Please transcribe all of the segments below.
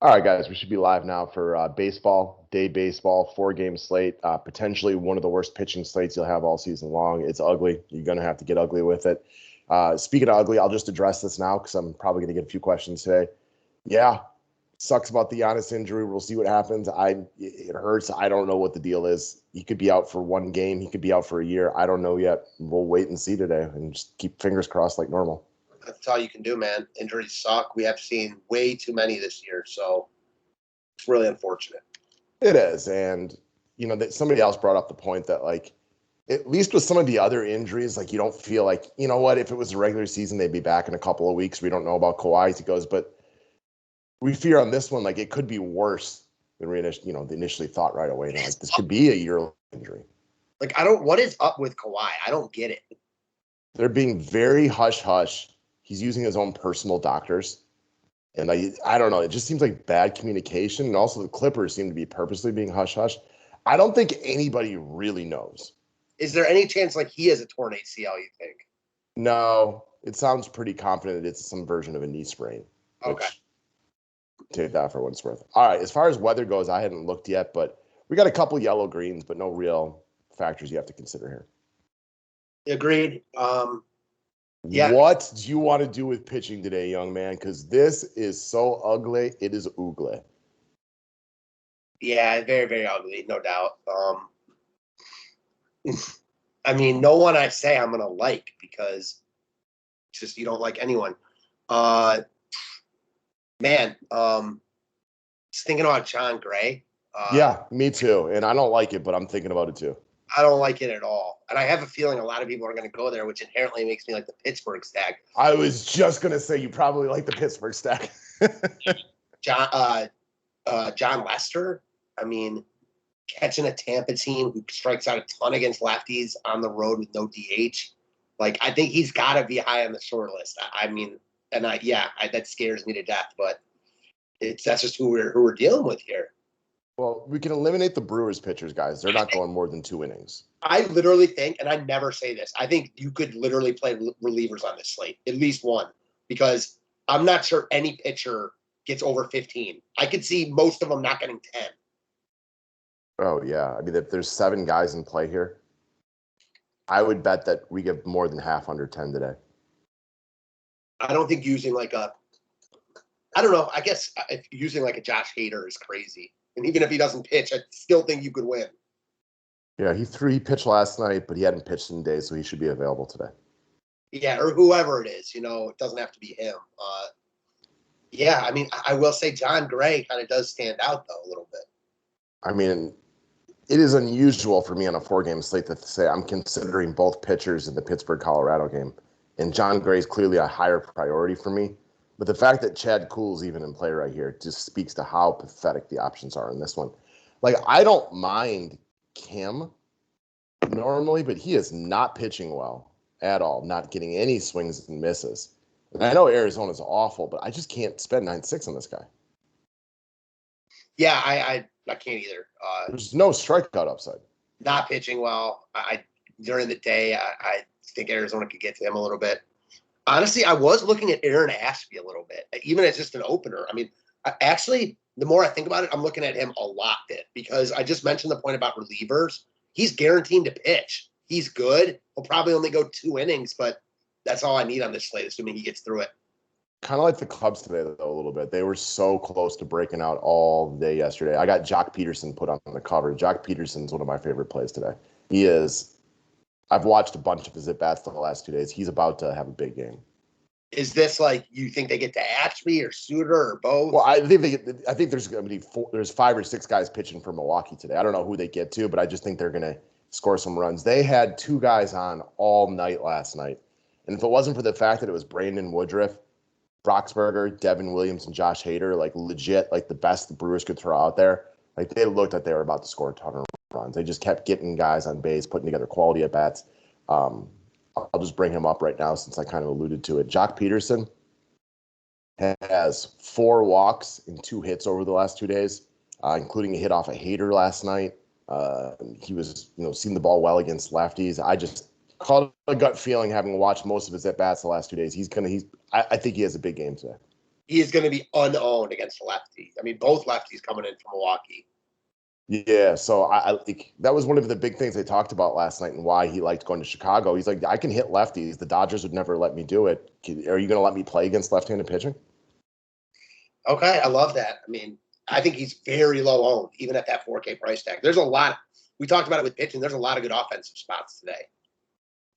All right, guys, we should be live now for baseball, 4-game slate, potentially one of the worst pitching slates you'll have all season long. It's ugly. You're going to have to get ugly with it. Speaking of ugly, I'll just address this now because I'm probably going to get a few questions today. Yeah, sucks about the Giannis injury. We'll see what happens. It hurts. I don't know what the deal is. He could be out for one game. He could be out for a year. I don't know yet. We'll wait and see today and just keep fingers crossed like normal. That's all you can do, man. Injuries suck. We have seen way too many this year, so it's really unfortunate. It is, and that somebody else brought up the point that at least with some of the other injuries, you don't feel like, what, if it was a regular season, they'd be back in a couple of weeks. We don't know about Kawhi as he goes, but we fear on this one, it could be worse than we initially thought right away. Now, this could be a year injury. What is up with Kawhi? I don't get it. They're being very hush-hush. He's using his own personal doctors. And I don't know. It just seems like bad communication. And also the Clippers seem to be purposely being hush-hush. I don't think anybody really knows. Is there any chance he has a torn ACL, you think? No. It sounds pretty confident it's some version of a knee sprain. Okay. Take that for what it's worth. All right. As far as weather goes, I hadn't looked yet, but we got a couple yellow greens, but no real factors you have to consider here. Agreed. Yeah. What do you want to do with pitching today, young man? Because this is so ugly. It is ugly. Yeah, very, very ugly, no doubt. No one I say I'm going to like because just you don't like anyone. Just thinking about John Gray. Yeah, me too. And I don't like it, but I'm thinking about it too. I don't like it at all. And I have a feeling a lot of people are going to go there, which inherently makes me like the Pittsburgh stack. I was just going to say you probably like the Pittsburgh stack. John Lester, catching a Tampa team who strikes out a ton against lefties on the road with no DH. I think he's got to be high on the short list. That scares me to death, but that's just who we're dealing with here. Well, we can eliminate the Brewers pitchers, guys. They're not going more than 2 innings. I literally think, and I never say this, I think you could literally play relievers on this slate, at least one, because I'm not sure any pitcher gets over 15. I could see most of them not getting 10. Oh, yeah. If there's 7 guys in play here, I would bet that we get more than half under 10 today. I don't think using I don't know. I guess if using a Josh Hader is crazy. And even if he doesn't pitch, I still think you could win. Yeah, he pitched last night, but he hadn't pitched in days, so he should be available today. Yeah, or whoever it is, it doesn't have to be him. I will say John Gray kind of does stand out, though, a little bit. It is unusual for me on a 4-game slate to say I'm considering both pitchers in the Pittsburgh-Colorado game. And John Gray is clearly a higher priority for me. But the fact that Chad Kuhl's even in play right here just speaks to how pathetic the options are in this one. I don't mind Kim normally, but he is not pitching well at all, not getting any swings and misses. And I know Arizona's awful, but I just can't spend 9-6 on this guy. Yeah, I can't either. There's no strikeout upside. Not pitching well. During the day, I think Arizona could get to him a little bit. Honestly, I was looking at Aaron Ashby a little bit, even as just an opener. Actually, the more I think about it, I'm looking at him a lot because I just mentioned the point about relievers. He's guaranteed to pitch. He's good. He'll probably only go 2 innings, but that's all I need on this slate, assuming he gets through it. Kind of like the Cubs today, though, a little bit. They were so close to breaking out all day yesterday. I got Jock Peterson put on the cover. Jock Peterson's one of my favorite plays today. He is. I've watched a bunch of his at-bats the last 2 days. He's about to have a big game. Is this you think they get to Ashby or Suter or both? Well, I think there's going to be there's 5 or 6 guys pitching for Milwaukee today. I don't know who they get to, but I just think they're going to score some runs. They had 2 guys on all night last night. And if it wasn't for the fact that it was Brandon Woodruff, Broxberger, Devin Williams, and Josh Hader, legit, the best the Brewers could throw out there, they looked like they were about to score a ton of runs. They just kept getting guys on base, putting together quality at-bats. I'll just bring him up right now since I kind of alluded to it. Jock Peterson has 4 walks and 2 hits over the last 2 days, including a hit off a Hader last night. He was, seeing the ball well against lefties. I just called a gut feeling having watched most of his at-bats the last 2 days. I think he has a big game today. he is going to be unowned against the lefties. I mean, both lefties coming in from Milwaukee. Yeah, so I think that was one of the big things they talked about last night and why he liked going to Chicago. He's like, I can hit lefties. The Dodgers would never let me do it. Are you going to let me play against left-handed pitching? Okay, I love that. I mean, I think he's very low owned, even at that 4K price tag. There's a lot. We talked about it with pitching. There's a lot of good offensive spots today.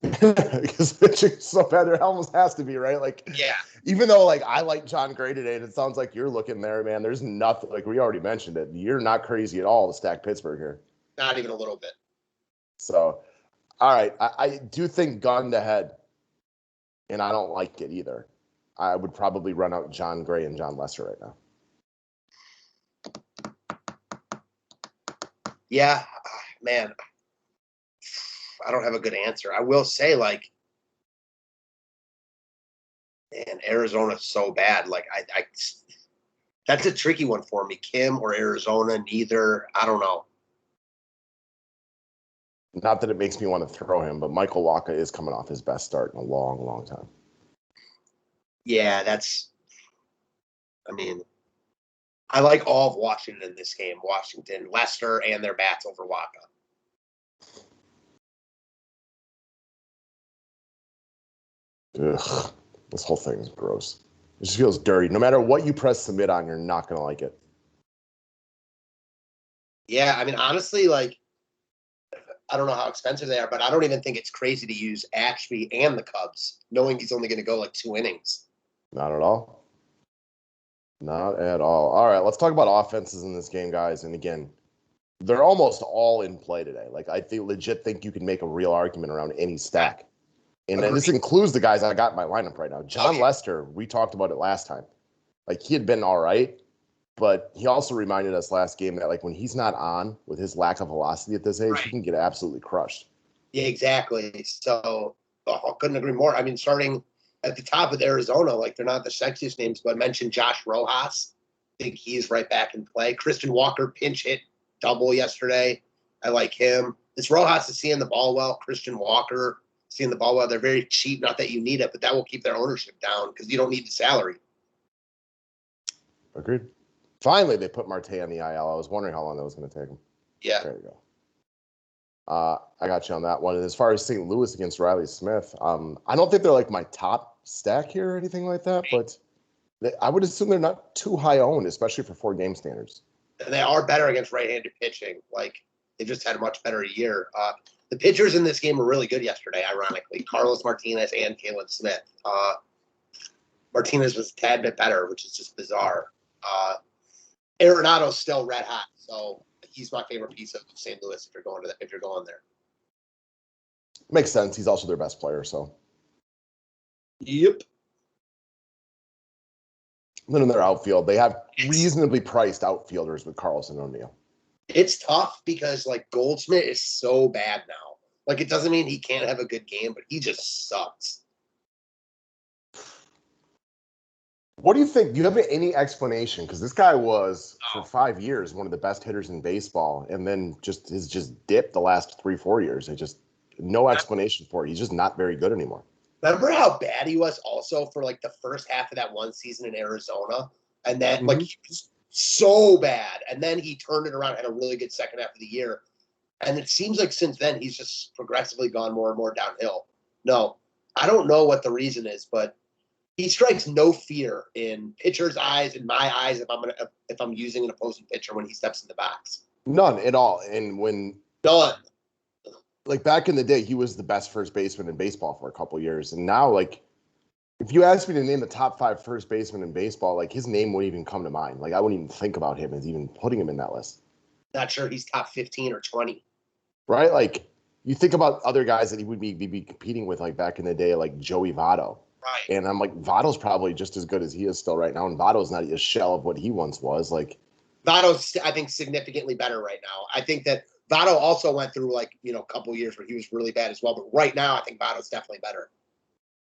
Because pitching is so bad, there almost has to be, right? Like, yeah. Even though like I like John Gray today, and it sounds like you're looking there, man. There's nothing, like we already mentioned it. You're not crazy at all to stack Pittsburgh here. Not even a little bit. So, all right, I do think gun to head, and I don't like it either. I would probably run out John Gray and John Lester right now. Yeah, man. I don't have a good answer. I will say, like, man, Arizona's so bad. Like, I that's a tricky one for me. Kim or Arizona, neither. I don't know. Not that it makes me want to throw him, but Michael Wacha is coming off his best start in a long, long time. Yeah, I mean, I like all of Washington in this game. Washington, Lester, and their bats over Wacha. Ugh, this whole thing is gross. It just feels dirty. No matter what you press submit on, you're not going to like it. Yeah, I mean, honestly, like, I don't know how expensive they are, but I don't even think it's crazy to use Ashby and the Cubs, knowing he's only going to go like 2 innings. Not at all. Not at all. All right, let's talk about offenses in this game, guys. And again, they're almost all in play today. Like, I legit think you can make a real argument around any stack. And then this includes the guys I got in my lineup right now. John Lester, we talked about it last time. Like, he had been all right, but he also reminded us last game that, like, when he's not on with his lack of velocity at this age, he can get absolutely crushed. Yeah, exactly. So I couldn't agree more. I mean, starting at the top with Arizona, like, they're not the sexiest names, but I mentioned Josh Rojas. I think he's right back in play. Christian Walker pinch hit double yesterday. I like him. This Rojas is seeing the ball well. Christian Walker seeing the ball well. They're very cheap. Not that you need it, but that will keep their ownership down because you don't need the salary. Agreed. Finally, they put Marte on the IL. I was wondering how long that was going to take him. Yeah. There you go. I got you on that one. And as far as St. Louis against Riley Smith, I don't think they're like my top stack here or anything like that, but I would assume they're not too high owned, especially for 4-game standards. And they are better against right-handed pitching. Like, they just had a much better year. The pitchers in this game were really good yesterday, ironically. Carlos Martinez and Kalen Smith. Martinez was a tad bit better, which is just bizarre. Arenado's still red hot, so he's my favorite piece of St. Louis if you're going there. Makes sense. He's also their best player, so. Yep. Then in their outfield, they have reasonably priced outfielders with Carlson O'Neill. It's tough because, like, Goldschmidt is so bad now. Like, it doesn't mean he can't have a good game, but he just sucks. What do you think? Do you have any explanation? Because this guy was, for 5 years, one of the best hitters in baseball, and then has just dipped the last 3-4 years. No explanation for it. He's just not very good anymore. Remember how bad he was also for, like, the first half of that one season in Arizona? And then, like, he was so bad. And then he turned it around, had a really good second half of the year. And it seems like since then, he's just progressively gone more and more downhill. No, I don't know what the reason is, but he strikes no fear in pitchers' eyes, in my eyes, if I'm using an opposing pitcher when he steps in the box. None at all. And None. Like, back in the day, he was the best first baseman in baseball for a couple years. And now, like, if you asked me to name the top 5 first basemen in baseball, like, his name wouldn't even come to mind. Like, I wouldn't even think about him as even putting him in that list. Not sure he's top 15 or 20. Right? Like, you think about other guys that he would be competing with, like, back in the day, like Joey Votto. Right. And I'm like, Votto's probably just as good as he is still right now. And Votto's not a shell of what he once was. Like, Votto's, I think, significantly better right now. I think that Votto also went through, like, a couple years where he was really bad as well. But right now, I think Votto's definitely better.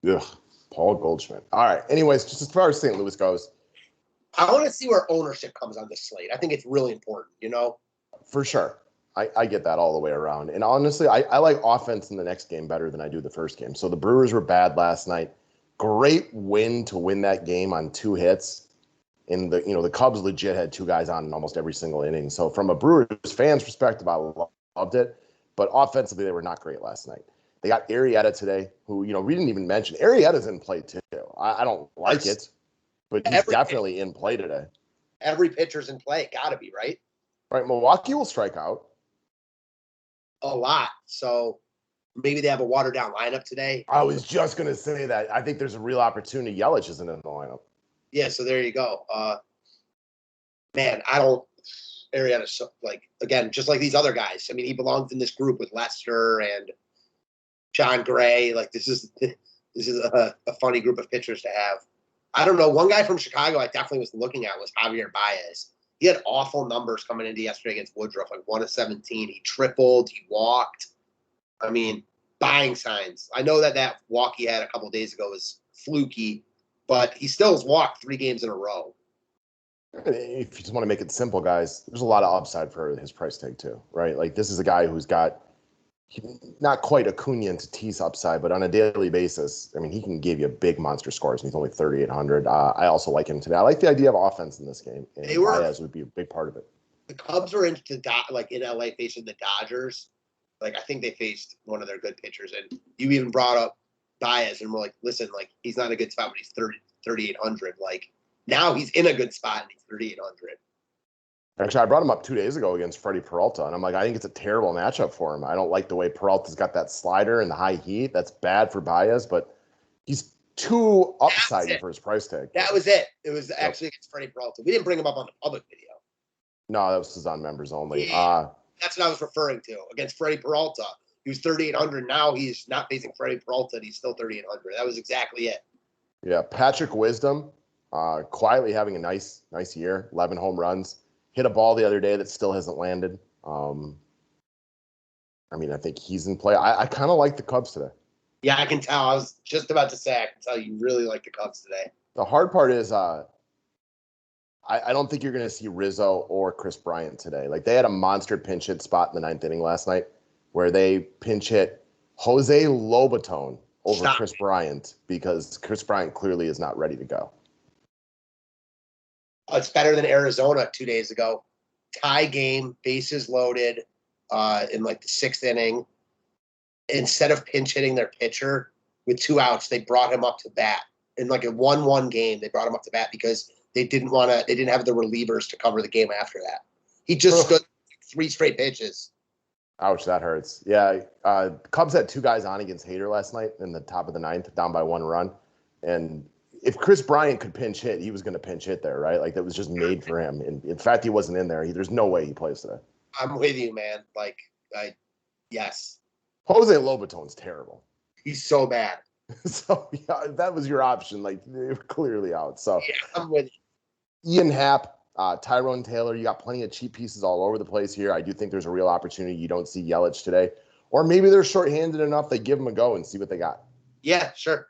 Ugh, Paul Goldschmidt. All right. Anyways, just as far as St. Louis goes, I want to see where ownership comes on this slate. I think it's really important, For sure. I get that all the way around. And honestly, I like offense in the next game better than I do the first game. So the Brewers were bad last night. Great win to win that game on 2 hits. And the Cubs legit had two guys on in almost every single inning. So from a Brewers fan's perspective, I loved it. But offensively, they were not great last night. They got Arrieta today, who, we didn't even mention. Arrieta's in play too. I don't like it, but he's definitely in play today. Every pitcher's in play. Gotta be, right? Right. Milwaukee will strike out a lot. So maybe they have a watered down lineup today. I was just going to say that. I think there's a real opportunity. Yelich isn't in the lineup. Yeah, so there you go. Man, I don't. Arrieta's again, just like these other guys. I mean, he belongs in this group with Lester and John Gray. Like this is a funny group of pitchers to have. I don't know. One guy from Chicago I definitely was looking at was Javier Baez. He had awful numbers coming into yesterday against Woodruff, like 1 of 17. He tripled. He walked. I mean, buying signs. I know that walk he had a couple of days ago was fluky, but he still has walked 3 games in a row. If you just want to make it simple, guys, there's a lot of upside for his price tag too, right? Like this is a guy who's got not quite Acuna and Tatis upside, but on a daily basis, I mean, he can give you big monster scores, and he's only 3,800. I also like him today. I like the idea of offense in this game, and Baez would be a big part of it. The Cubs were in LA facing the Dodgers. Like I think they faced one of their good pitchers, and you even brought up Baez, and we're like, listen, like he's not in a good spot, but he's 3,800. Like now he's in a good spot, and he's 3,800. Actually, I brought him up 2 days ago against Freddie Peralta, and I'm like, I think it's a terrible matchup for him. I don't like the way Peralta's got that slider and the high heat. That's bad for Baez, but he's too upside for his price tag. That was it. It was actually against Freddie Peralta. We didn't bring him up on the public video. No, that was on members only. Yeah, that's what I was referring to. Against Freddie Peralta, he was 3,800. Now he's not facing Freddie Peralta, and he's still 3,800. That was exactly it. Yeah, Patrick Wisdom, quietly having a nice year, 11 home runs. Hit a ball the other day that still hasn't landed. I mean, I think he's in play. I kind of like the Cubs today. Yeah, I can tell. I was just about to say, I can tell you really like the Cubs today. The hard part is I don't think you're going to see Rizzo or Chris Bryant today. Like, they had a monster pinch hit spot in the 9th inning last night where they pinch hit Jose Lobaton over Chris Bryant because Chris Bryant clearly is not ready to go. It's better than Arizona 2 days ago. Tie game, bases loaded in like the 6th inning. Instead of pinch hitting their pitcher with 2 outs, they brought him up to bat. In like a 1-1 game, they brought him up to bat because they didn't have the relievers to cover the game after that. He just stood 3 straight pitches. Ouch, that hurts. Yeah, Cubs had 2 guys on against Hader last night in the top of the 9th, down by 1 run. And if Chris Bryant could pinch hit, he was going to pinch hit there, right? Like, that was just made for him. And in fact, he wasn't in there. There's no way he plays today. I'm with you, man. Like, yes. Jose Lobaton's terrible. He's so bad. So, yeah, that was your option. Like, they were clearly out. So, yeah, I'm with you. Ian Happ, Tyrone Taylor, you got plenty of cheap pieces all over the place here. I do think there's a real opportunity. You don't see Yelich today. Or maybe they're shorthanded enough they give them a go and see what they got. Yeah, sure.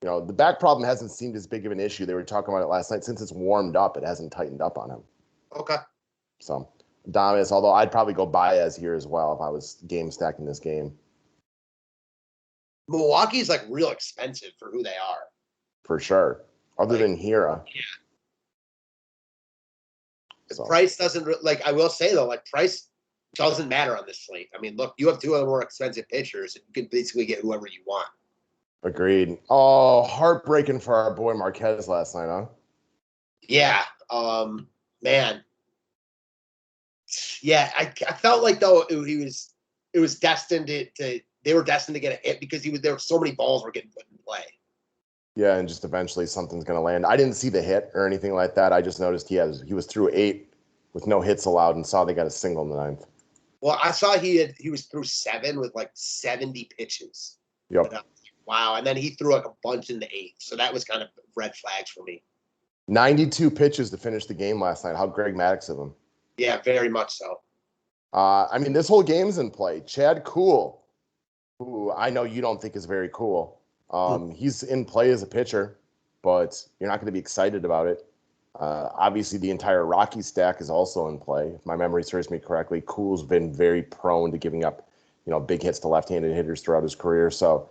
The back problem hasn't seemed as big of an issue. They were talking about it last night. Since it's warmed up, it hasn't tightened up on him. Okay. So, Adames, although I'd probably go Baez here as well if I was game stacking this game. Milwaukee's like real expensive for who they are. For sure. Other than Hira. Yeah. So. Price doesn't, I will say though, price doesn't matter on this slate. I mean, look, you have 2 of the more expensive pitchers, and you can basically get whoever you want. Agreed. Oh, heartbreaking for our boy Marquez last night, huh? Yeah. Man. Yeah, I felt like though it was destined to they were destined to get a hit because there were so many balls were getting put in play. Yeah, and just eventually something's going to land. I didn't see the hit or anything like that. I just noticed he was through 8 with no hits allowed and saw they got a single in the 9th. Well, I saw he was through 7 with 70 pitches. Yep. Wow, and then he threw a bunch in the 8th, so that was kind of red flags for me. 92 pitches to finish the game last night. How Greg Maddux of him? Yeah, very much so. I mean, this whole game's in play. Chad Kuhl, who I know you don't think is very cool. He's in play as a pitcher, but you're not going to be excited about it. Obviously, the entire Rocky stack is also in play. If my memory serves me correctly, Kuhl's been very prone to giving up, big hits to left-handed hitters throughout his career. So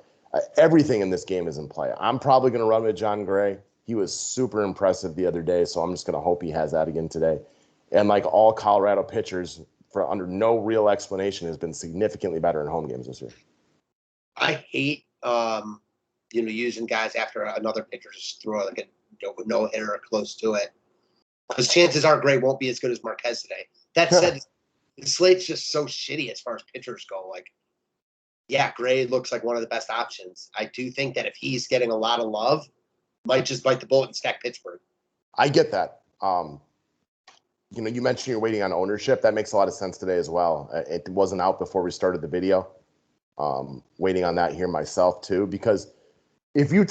everything in this game is in play. I'm probably going to run with John Gray. He was super impressive the other day, so I'm just going to hope he has that again today. And like all Colorado pitchers, for under no real explanation, has been significantly better in home games this year. I hate, using guys after another pitcher just throw like a no hitter or close to it, because chances are Gray won't be as good as Marquez today. That said, the slate's just so shitty as far as pitchers go. Like, yeah, Gray looks like one of the best options. I do think that if he's getting a lot of love, might just bite the bullet and stack Pittsburgh. I get that. You mentioned you're waiting on ownership. That makes a lot of sense today as well. It wasn't out before we started the video. Waiting on that here myself too, because if you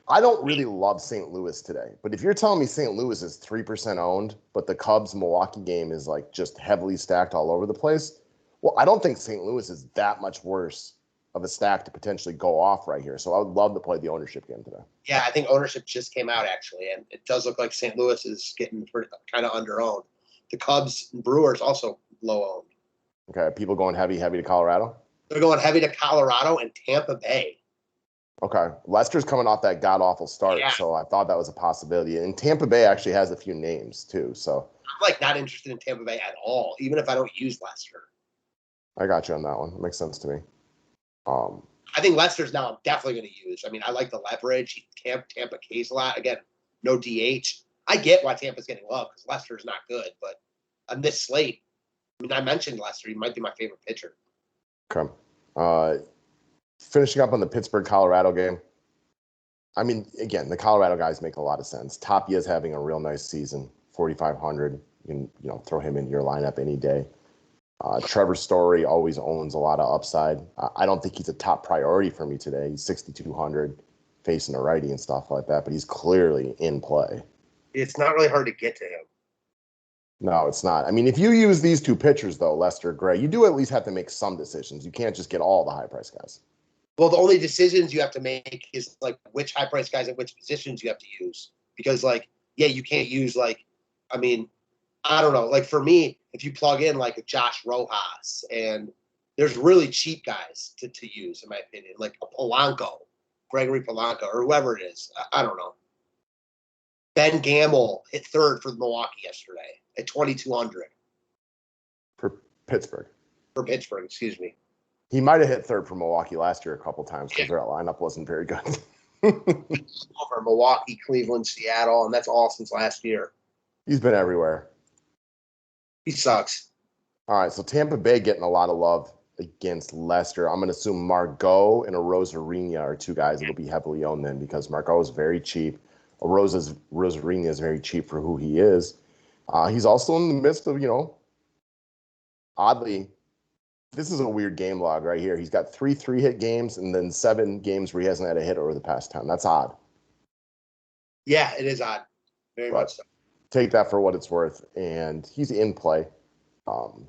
I don't really love St. Louis today, but if you're telling me St. Louis is 3% owned, but the Cubs Milwaukee game is like just heavily stacked all over the place, well, I don't think St. Louis is that much worse of a stack to potentially go off right here. So I would love to play the ownership game today. Yeah, I think ownership just came out actually, and it does look like St. Louis is getting kind of under owned. The Cubs and Brewers also low owned. Okay, people going heavy to Colorado? They're going heavy to Colorado and Tampa Bay. Okay. Lester's coming off that god-awful start, so I thought that was a possibility. And Tampa Bay actually has a few names, too. So I'm, not interested in Tampa Bay at all, even if I don't use Lester. I got you on that one. It makes sense to me. I think Lester's now I'm definitely going to use. I mean, I like the leverage. Tampa K's a lot. Again, no DH. I get why Tampa's getting love because Lester's not good. But on this slate, I mean, I mentioned Lester. He might be my favorite pitcher. Okay. Finishing up on the Pittsburgh-Colorado game. I mean, again, the Colorado guys make a lot of sense. Tapia's having a real nice season, 4,500. You can, throw him into your lineup any day. Trevor Story always owns a lot of upside. I don't think he's a top priority for me today. He's 6,200 facing a righty and stuff like that, but he's clearly in play. It's not really hard to get to him. No, it's not. I mean, if you use these two pitchers, though, Lester, Gray, you do at least have to make some decisions. You can't just get all the high-priced guys. Well, the only decisions you have to make is, which high-priced guys and which positions you have to use. Because, you can't use, I don't know. For me, if you plug in, a Josh Rojas, and there's really cheap guys to use, in my opinion, like a Polanco, Gregory Polanco, or whoever it is. I don't know. Ben Gamble hit third for Milwaukee yesterday at 2,200. For Pittsburgh. For Pittsburgh, excuse me. He might have hit third for Milwaukee last year a couple times because their lineup wasn't very good. Over Milwaukee, Cleveland, Seattle, and that's all since last year. He's been everywhere. He sucks. All right, so Tampa Bay getting a lot of love against Leicester. I'm going to assume Margot and Arozarena are two guys that will be heavily owned then because Margot is very cheap. Arozarena is very cheap for who he is. He's also in the midst of, oddly, this is a weird game log right here. He's got 3 3-hit games and then 7 games where he hasn't had a hit over the past 10. That's odd. Yeah, it is odd. Very much so. Take that for what it's worth. And he's in play.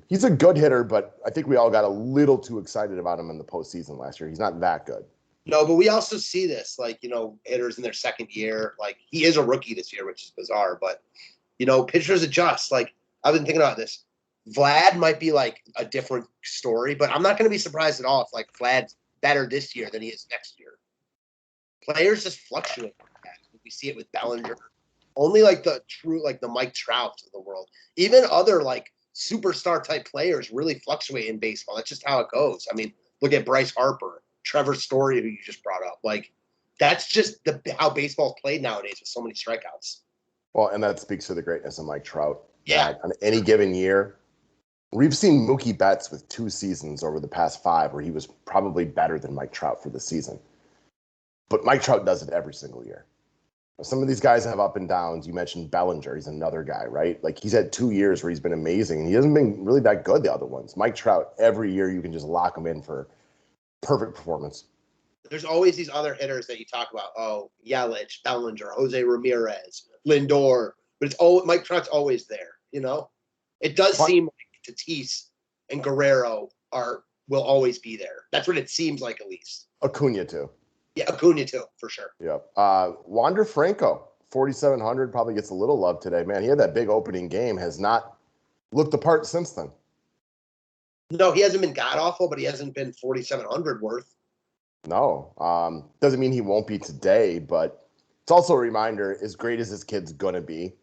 He's a good hitter, but I think we all got a little too excited about him in the postseason last year. He's not that good. No, but we also see this, hitters in their second year. He is a rookie this year, which is bizarre. But, pitchers adjust. I've been thinking about this. Vlad might be a different story, but I'm not going to be surprised at all if Vlad's better this year than he is next year. Players just fluctuate. We see it with Bellinger. Only the true, the Mike Trouts of the world. Even other superstar type players really fluctuate in baseball. That's just how it goes. I mean, look at Bryce Harper, Trevor Story, who you just brought up. That's just how baseball's played nowadays with so many strikeouts. Well, and that speaks to the greatness of Mike Trout. Yeah. On any given year, we've seen Mookie Betts with 2 seasons over the past 5 where he was probably better than Mike Trout for the season. But Mike Trout does it every single year. Some of these guys have up and downs. You mentioned Bellinger. He's another guy, right? He's had 2 years where he's been amazing, and he hasn't been really that good the other ones. Mike Trout, every year you can just lock him in for perfect performance. There's always these other hitters that you talk about. Oh, Yelich, Bellinger, Jose Ramirez, Lindor. But Mike Trout's always there, It does seem like Tatis and Guerrero will always be there. That's what it seems like, at least. Acuna, too. Yeah, Acuna, too, for sure. Yep. Wander Franco, 4,700, probably gets a little love today. Man, he had that big opening game, has not looked the part since then. No, he hasn't been god-awful, but he hasn't been 4,700 worth. No. Doesn't mean he won't be today, but It's also a reminder, as great as this kid's going to be,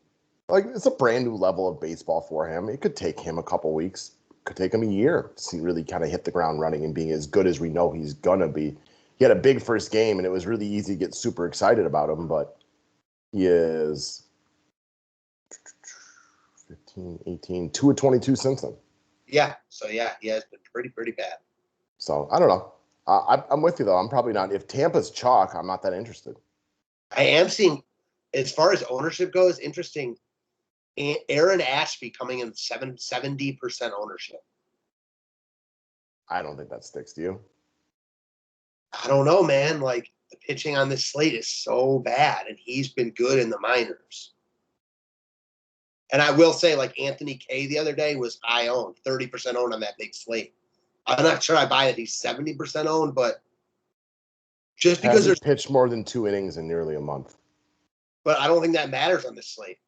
like, it's a brand new level of baseball for him. It could take him a couple weeks. It could take him a year to see really kind of hit the ground running and being as good as we know he's going to be. He had a big first game, and it was really easy to get super excited about him, but he is 15, 18, 2 of 22 since then. Yeah. So, yeah, he has been pretty bad. So, I don't know. I'm with you, though. I'm probably not. If Tampa's chalk, I'm not that interested. I am seeing, as far as ownership goes, interesting. Aaron Ashby coming in 70% ownership. I don't think that sticks to you. I don't know, man. Like, the pitching on this slate is so bad, and he's been good in the minors. And I will say, like, Anthony Kay the other day was high owned, 30% owned on that big slate. I'm not sure I buy that he's 70% owned, but just because Hasn't pitched more than 2 innings in nearly a month. But I don't think that matters on this slate.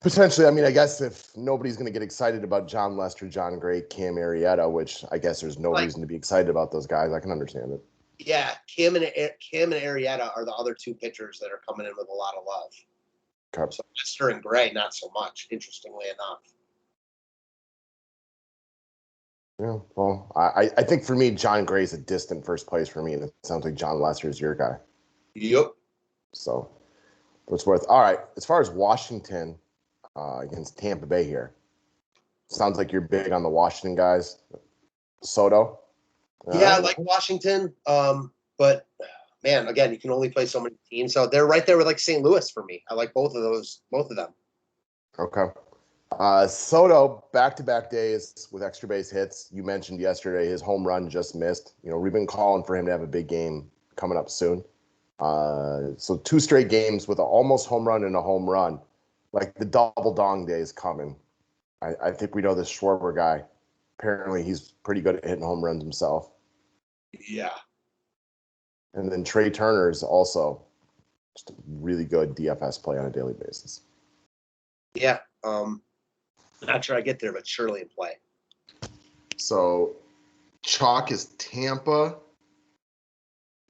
Potentially, I mean, I guess if nobody's going to get excited about John Lester, John Gray, Cam Arrieta, which I guess there's no reason to be excited about those guys, I can understand it. Yeah, Cam and Arrieta are the other 2 pitchers that are coming in with a lot of love. Okay. So Lester and Gray, not so much, interestingly enough. Yeah, well, I think for me, John Gray's a distant first place for me, and it sounds like John Lester is your guy. Yep. So, what's worth? All right, as far as Washington against Tampa Bay here, sounds like you're big on the Washington guys. Soto? Yeah, I like Washington, but man, again, you can only play so many teams. So they're right there with like St. Louis for me. I like both of them. Okay. Soto, back-to-back days with extra base hits. You mentioned yesterday his home run just missed. You know, we've been calling for him to have a big game coming up soon. So 2 straight games with an almost home run and a home run. Like the double dong day is coming. I think we know this Schwarber guy. Apparently he's pretty good at hitting home runs himself. Yeah. And then Trey Turner is also just a really good DFS play on a daily basis. Yeah. Not sure I get there, but surely in play. So chalk is Tampa.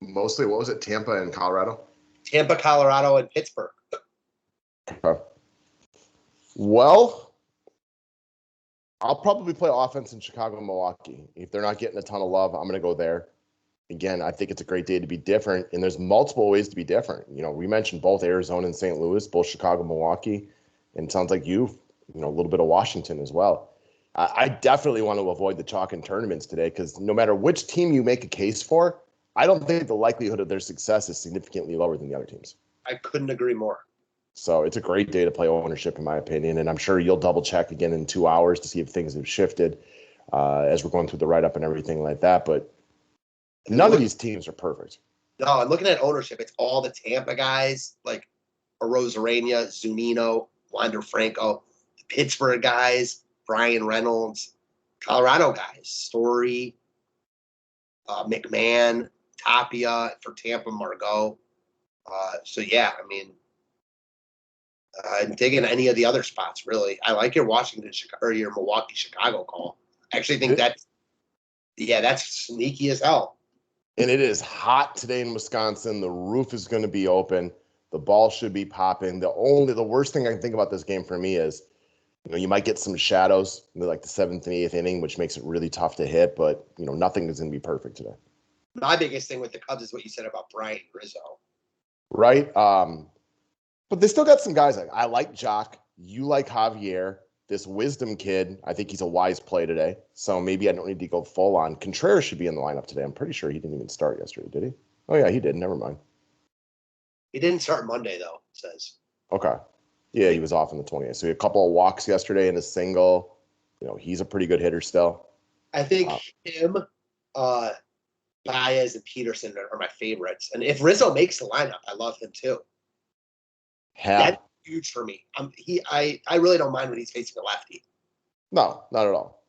Mostly, what was it? Tampa and Colorado? Tampa, Colorado, and Pittsburgh. Okay. Well, I'll probably play offense in Chicago and Milwaukee. If they're not getting a ton of love, I'm going to go there. Again, I think it's a great day to be different, and there's multiple ways to be different. You know, we mentioned both Arizona and St. Louis, both Chicago, Milwaukee, and it sounds like you know, a little bit of Washington as well. I definitely want to avoid the chalk in tournaments today because no matter which team you make a case for, I don't think the likelihood of their success is significantly lower than the other teams. I couldn't agree more. So it's a great day to play ownership, in my opinion, and I'm sure you'll double check again in 2 hours to see if things have shifted as we're going through the write-up and everything like that. But none of these teams are perfect. No, I'm looking at ownership. It's all the Tampa guys, like Arozarena, Zunino, Wander Franco, the Pittsburgh guys, Brian Reynolds, Colorado guys, Story, McMahon, Tapia for Tampa, Margot. So, yeah, I mean, I'm digging any of the other spots, really. I like your Washington or your Milwaukee, Chicago call. I actually think that's sneaky as hell. And it is hot today in Wisconsin. The roof is going to be open. The ball should be popping. The worst thing I can think about this game for me is, you know, you might get some shadows in like the 7th and 8th inning, which makes it really tough to hit. But, you know, nothing is going to be perfect today. My biggest thing with the Cubs is what you said about Brian Rizzo. Right. But they still got some guys. Like I like Jock. You like Javier. This Wisdom kid, I think he's a wise play today. So maybe I don't need to go full on. Contreras should be in the lineup today. I'm pretty sure he didn't even start yesterday, did he? Oh, yeah, he did. Never mind. He didn't start Monday, though, it says. Okay. Yeah, he was off on the 20th. So he had a couple of walks yesterday and a single. You know, he's a pretty good hitter still. I think him, Baez, and Peterson are my favorites. And if Rizzo makes the lineup, I love him too. That's huge for me. I really don't mind when he's facing a lefty. No, not at all.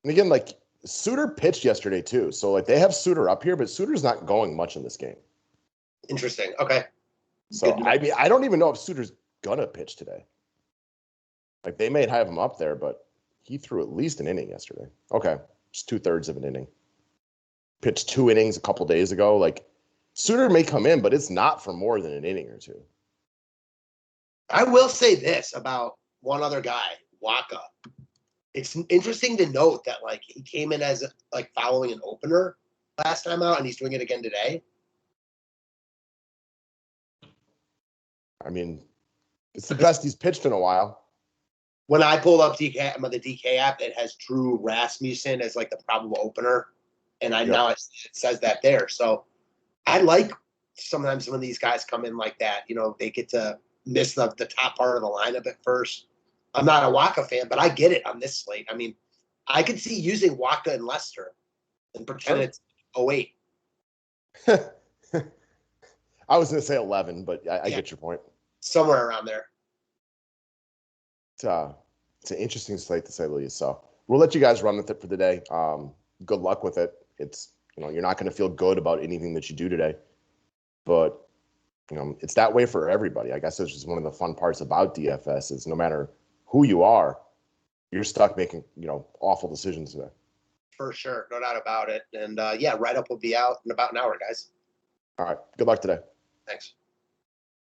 And again, like Suter pitched yesterday too. So like they have Suter up here, but Suter's not going much in this game. Interesting. Okay. So I mean, I don't even know if Suter's gonna pitch today. Like they may have him up there, but he threw at least an inning yesterday. Okay, just 2/3 of an inning. Pitched 2 innings a couple days ago. Like Suter may come in, but it's not for more than an inning or two. I will say this about one other guy, Waka. It's interesting to note that like he came in as like following an opener last time out, and he's doing it again today. I mean, it's the best he's pitched in a while. When I pulled up the DK app, it has Drew Rasmussen as like the probable opener, and now it says that there. So I like sometimes when these guys come in like that. You know, they get to miss the top part of the lineup at first. I'm not a Waka fan, but I get it on this slate. I mean, I could see using Waka and Lester and pretend it's 08. I was going to say 11, but I get your point. Somewhere around there. It's an interesting slate to say the least. So we'll let you guys run with it for the day. Good luck with it. It's, you're not going to feel good about anything that you do today, but it's that way for everybody. I guess it's just one of the fun parts about DFS is no matter who you are, you're stuck making, awful decisions today. For sure. No doubt about it. And write-up will be out in about an hour, guys. All right. Good luck today. Thanks.